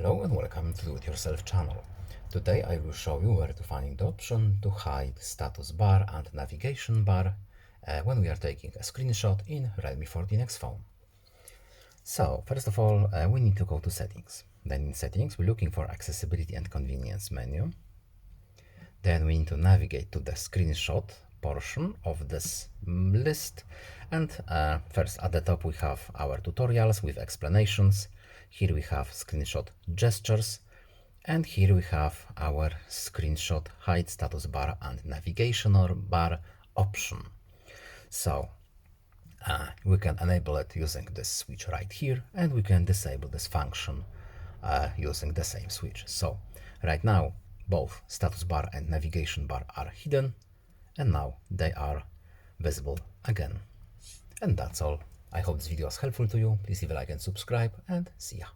Hello and welcome to Do It Yourself channel. Today I will show you where to find the option to hide status bar and navigation bar when we are taking a screenshot in Realme 14x phone. So first of all we need to go to settings. Then in settings we're looking for accessibility and convenience menu. Then we need to navigate to the screenshot portion of this list, and first at the top we have our tutorials with explanations. Here we have screenshot gestures, and here we have our screenshot hide status bar and navigation bar option. So we can enable it using this switch right here, and we can disable this function using the same switch. So right now both status bar and navigation bar are hidden, and now they are visible again. And that's all. I hope this video was helpful to you. Please leave a like and subscribe, and see ya.